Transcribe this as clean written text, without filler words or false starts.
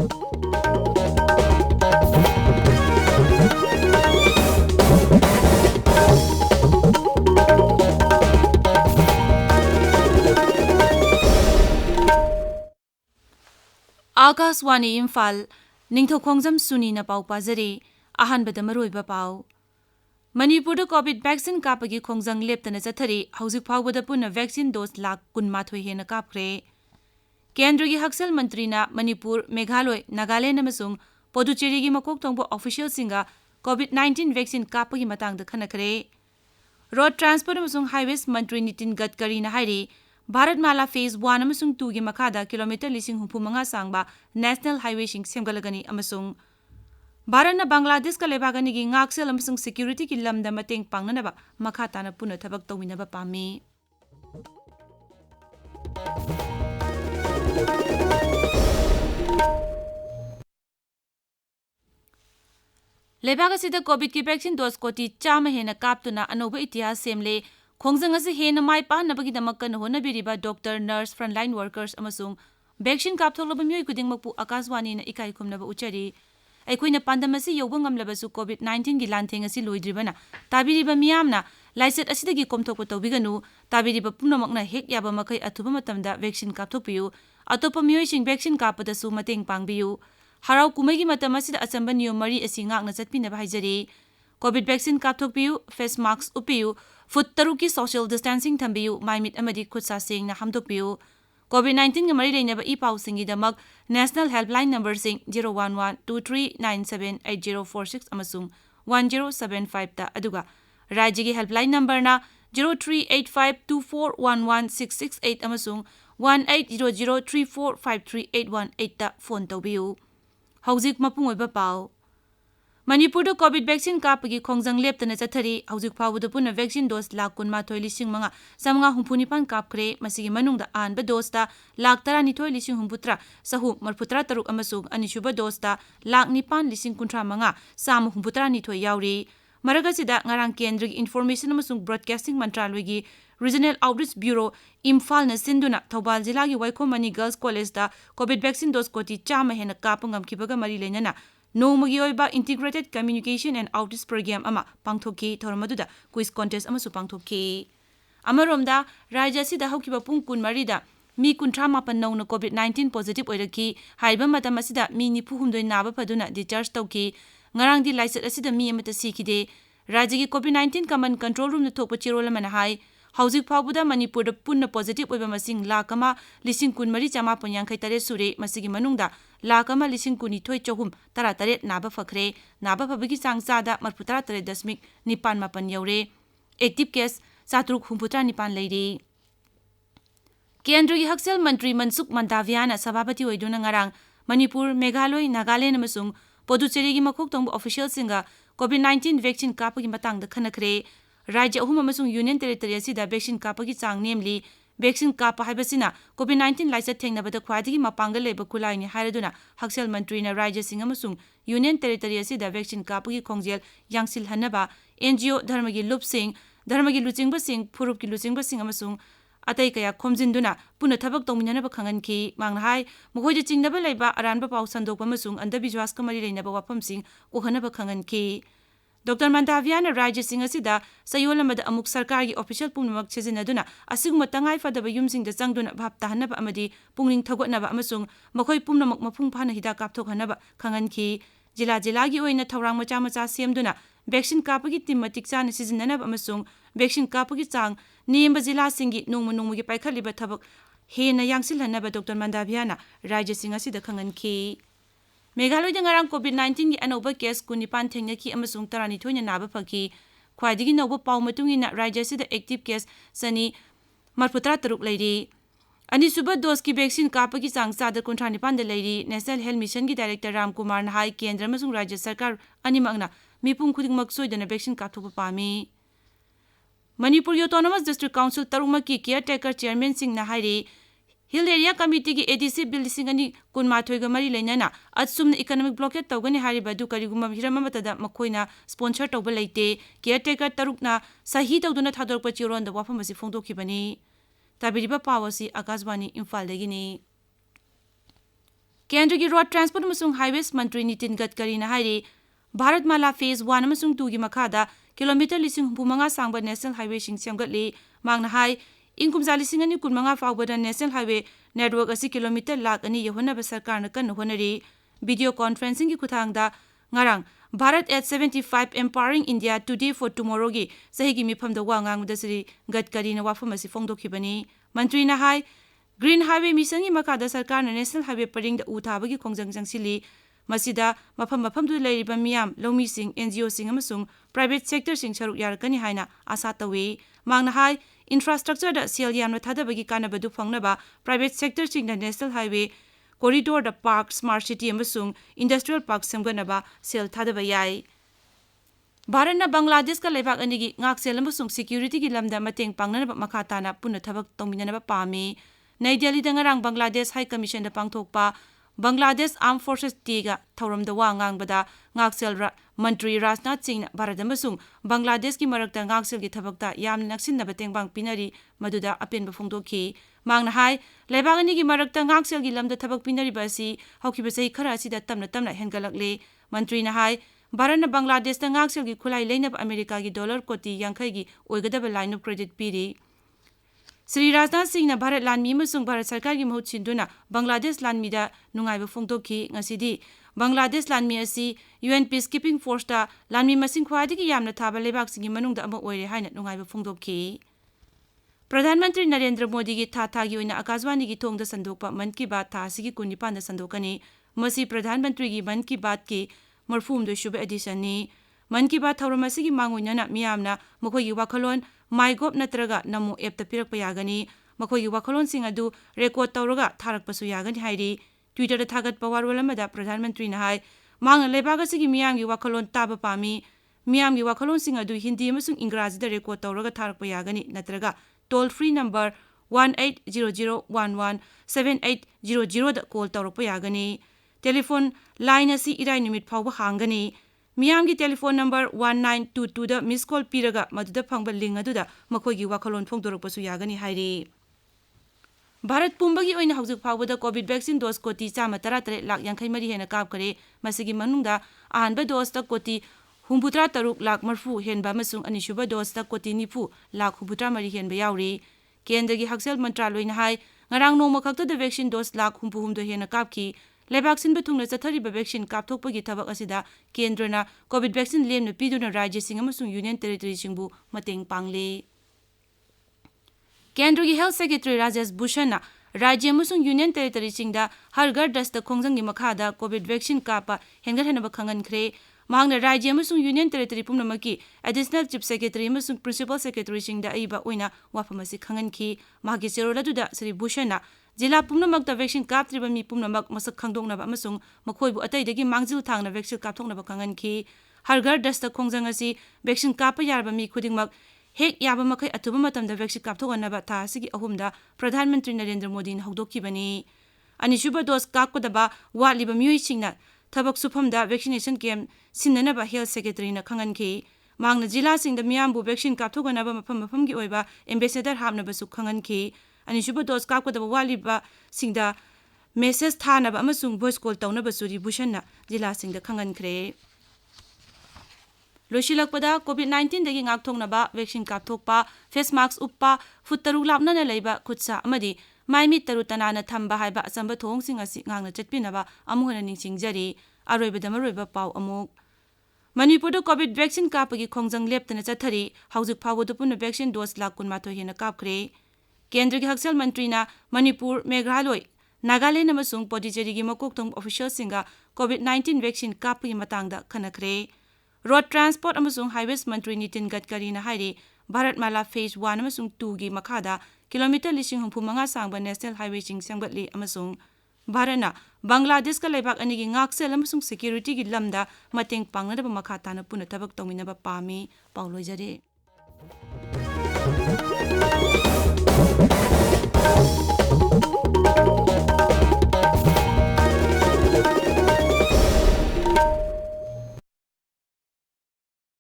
Akaswani Imphal Ningthoukhongjam Suni na pau pazari ahanbada maroiba pau Manipur COVID vaccine kapagi khongjang leptana chathari hauzik phawbada punna vaccine dose lakh 12 hena kapkhre Kendra gi Haksal Mantri na Manipur Meghaloi Nagaland amasung Puducherry gi makok thongbo official singa COVID-19 vaccine kapagi matangda khanakhre Road Transport amasung Highways Mantri Nitin Gadkari na hairi Bharat Mala Phase 1 amasung 2 gi makada kilometer 1,000 sangba National Highway sing semgalagani amasung Bharat na Bangladesh ka lebagani gi ngaksel amasung security ki lamda mateng pangnanaba makata na puna thabak tawminaba pami Lebaga sida COVID ki vaccine dose koti chama hena kaptuna anoba itihas semle khongjang ase hena mai pa nabagi damak kan hona biriba doctor nurse frontline workers amasung vaccine kaptholaba myoi kuding makpu Akaswani na ikai khumnaba uchari aikoina pandamasi yoba ngamlabasu COVID-19 gi lantheng asi loidribana tabiriba miyamna laisat asidagi komthokpa tawbiganu tabiriba pumnamakna hek yaba makai athuba matamda vaccine kapthokpiyu atopa myoising vaccine kapadasu mateng pangbiyu Harau kumagi matam asida achamba niyom mari asi ngakna chatpinaba haijari COVID vaccine kapthokpiyu face mask upiyu foot taruki social distancing thambiyu maimit amadi khutsa sengna hamdokpiyu COVID-19 ga mari leinaba ipau singi damak National Helpline number sing 01123978046 amasung 1075 ta aduga Rajya gi helpline number na 038524116668 amasung 180034538118 ta phone tawbiyu Hauzik mapung oiba pau Manipur do COVID vaccine kapagi khongjang leptana chathari hauzik phawuda puna vaccine dose lakh 12,500 samanga humpunipan kapkhre masigi manungda anba dose ta lakh 12,900 sahu marputra taruk amasung anishuba dose ta lakh 9,935 sam humputra nithoi yauri maragasida ngarang kendra gi information amasung broadcasting mantraloi gi Regional Outreach Bureau Imphal na sinduna Thobal jila gi Waikhomani Girls College da COVID vaccine dose koti chama hena kapangam kibaga mari lenana Nomagi oiba Integrated Communication and Outreach Program ama pangthokki thormaduda quiz contest ama su pangthokki amaromda rajya sida haukiba pung 12 da mi 38 nauna COVID-19 positive oiraki haiba matam asida mi 93 naba phaduna discharge tawki ngarang di laisat asida mi amata sikide rajya gi COVID-19 command control room na thokpa chirol amana hai Hauzik phawbuda Manipur da punna positive oiba masing lakama 13,983 sure masigi manungda lakama 12,938 naba fakhre naba phabagi sangchada 43.98 yaure active case 739 leiri Kendra gi Haksal Mantri Mansukh Mandaviana sabhabati oiduna ngarang Manipur Meghaloi Nagaland amasung Puducherry gi makok tongbo official singa COVID-19 vaccine kapagi matangda khanakhre Rajya ahum amasung Union Territory asida vaccine kapagi chang namely vaccine kapa haibasina COVID-19 laisa thengnabada khwadigi mapanga leba khulaini hairaduna Haksal Mantri na Rajya Singh amasung Union Territory asida vaccine kapagi khongjel yangsil hanaba NGO dharmagi lupsing dharmagi luchingba sing phurupki luchingba sing amasung atai kaya khomjinduna puna thabak tongminanaba khanganki mangnahai mohoje chingnaba leiba aranba pau sandokpa amasung andabijwas kamari leinaba wafam sing kohanaba khanganki Dr. Mandaviana Rajya Singh asida sayolamada amuk sarkar gi official pumnamak chejinaduna asiguma tangai fadaba yumsing da changduna bhap tahanaba amadi pungning thagotnaba amasung makhoi pumnamak mapung phana hida kapthok hanaba khanganki jila gi oina thawrang macha semduna vaccine kapagi timmatik chana sijinanaba amasung vaccine kapagi chang nemba jila singi nongmu gi paikhaliba thabak hena yangsil hanaba Dr. Mandaviana Rajya Singh asida khanganki Meghaloi ngarang COVID-19 gi anoba case 19 thengnaki amasung 12 na naba phaki khwaidigi noba paw matungina rajya sida active case sani marputra taruk leiri ani suba dose ki vaccine kapagi chang chada 19 da leiri National Health Mission gi director Ram Kumar na hai kendra amasung rajya sarkar ani magna mipung khudingmak soidana vaccine kapthokpa pami Manipur Autonomous District Council tarukmaki caretaker chairman sing na hairi Hill Area Committee gi ADC Bill singani kunmathoi ga mari leinana atsumna economic blockade tawgani hariba du kariguma hirama matada makoina sponsor tawba leite caretaker tarukna sahi tawduna thadorpa chiron da wafam asi phongdokhibani tabiriba pawasi Akaswani Imphal dagini Kendra road transport amasung highways mantri Nitin Gadkari na hairi Bharat Mala phase 1 amasung 2 gi makhada kilometer 15 sangba national highway sing semgatli mangna hai ingkumja 15 fawbada national highway network asi kilometer lakh ani yehona ba sarkar na kan honari video conferencing gi kuthangda ngarang Bharat at 75 empowering India today for tomorrow gi sahi gi mifam da wangang da sri Gadkari na wafam asi fongdokhibani mantri na hai Green Highway Mission gi makada sarkar na national highway paring da utha gi khongjang jangsili masida mafam du leiriba miyam lomi sing NGO sing amasung private sector sing saruk yarakani haina asa tawi mangna hai infrastructure da sel yamna thadabagi kanabadu phangnaba private sector sing da national highway corridor da park smart city amasung industrial park samganaba sel thadaba yai Bharat na Bangladesh ka lebak ani gi ngak sel amasung security gi lamda mateng pangnanaba makhatana punna thabak tongminanaba pami Nai Delhi da ngarang Bangladesh High Commission da pangthokpa Bangladesh Armed Forces Tiga Thauram da wa ngangbada ngaksel Mantri Rajnath Singh Bharat amasung Bangladesh ki marakta ngaksel gi thabakta yamna naksinna bateng bang pinari maduda apen ba phongdokhi mangna hai lebagani gi marakta ngaksel gi lamda thabak pinari ba si hauki ba sei khara si da tamna hengalakle Mantri na hai Bharat na Bangladesh da ngaksel gi khulai leinab America gi dollar koti yankhai gi oigadaba line of credit piri Sri Rajnath Singh na Bharat Lanmi amasung Bharat Sarkar gi mahut sinduna Bangladesh Lanmi da nungaiba phongdokhi ngasidi Bangladesh Lanmi asi UN Peacekeeping Force da Lanmi masing khwadigi yamna thaba lebak singi manungda ama oire haina nungaiba phongdokhi Pradhan Mantri Narendra Modi gi tha gi oina Akashwani gi thongda sandokpa Man Ki Baat tha sigi 19 da sandokani masi Pradhan Mantri gi Man Ki Baat ki marfum do shube edition ni Man Ki Baat thauram asigi mangoina na miyamna mokhoi gi wakhalon MyGov natraga namu app ta pirak payagani makhoi gi wakhalon sing adu record tawraga tharak pasu yagani hairi Twitter da thagat pawarwal amada Pradhan Mantri na hai mang lebaga sigi miyam gi wakhalon taba pami miyam gi wakhalon sing adu Hindi amasung Ingraji da record tawraga tharak payagani natraga toll free number 1800117800 da call tawrak payagani telephone line asi irai numit phawba hangani Miyam gi telephone number 1922 da miss call piraga maduda phangba link aduda makhoi gi wakhalon phongdorok pasu yagani hairi Bharat pumbagi oina haujuk phawbada COVID vaccine dose koti 133 lakh yankhai mari hena kap kare masigi manungda ahanba dose ta koti 63 lakh marfu henba masung anishuba dose ta koti nifu lakh 63 mari henba yauri Kendra gi haksel mantraloi na hai ngarang noma khakta da vaccine dose lakh humdo hena kapki Lebaksin betungna chathariba vaccine kapthokpagi thabak asida Kendrana COVID vaccine lemna piduna rajya sing amasung union territory singbu mateng pangle Kendra gi health secretary Rajesh Bhushan rajya amasung union territory singda har ghar dasta khongjang gi makhada COVID vaccine kapa hengar henaba khangan khre mahangna rajya amasung union territory pumnamaki additional chief secretary amasung principal secretary singda aiba oina wafamasi khangan khi magi seroladuda Sri Bhushan Jila pumnamak da vaccine kaptriba mi pumnamak masak khangdoknaba amasung makhoibu ataidagi mangjil thangna vaccine kapthoknaba khangan khi har ghar dasta khongjang asi vaccine kapa yarba mi khudingmak hek yaba makai atuba matamda vaccine kapthoganaba tha sigi ahumda Pradhan Mantri Narendra Modi na hokdokhibani anishuba dose kapkodaba watliba mioi singna thabak sufamda vaccination camp sinnanaba health secretary na khangan khi mangna jila singda miyambu vaccine kapthoganaba mafam gi oiba ambassador hamnaba su khangan khi Anishuba dose kapkodaba waliba singda message thanaba amasung voice call tawnaba Sri Bhushan na jila singda khangan khre Loshilakpada COVID-19 dagi ngakthongnaba vaccine kapthokpa face mask uppa futtaru lapna na leiba khutsa amadi maimi taru tanana thamba haiba asamba thong sing asi ngangna chatpinaba amuhana ningsingjari aroibada maroiba paw amuk Manipur COVID vaccine kapagi khongjang leptana chathari haujuk phawdu punna vaccine dose lakh 12 hena kapkhre Kendra gi haksel mantri na Manipur Meghaloi Nagaland amasung Puducherry gi makokthong official singa COVID-19 vaccine kapgi matangda khanakre Road Transport amasung Highways Mantri Nitin Gadkari na hairi Bharat Mala phase 1 amasung 2 gi makhada kilometer 15 sangba national highway sing sangbatli amasung Bharana Bangladesh ka lebak ani gi ngaksel amasung security gi lamda mateng pangnadaba makhata na puna tabak tongminaba pami paulojare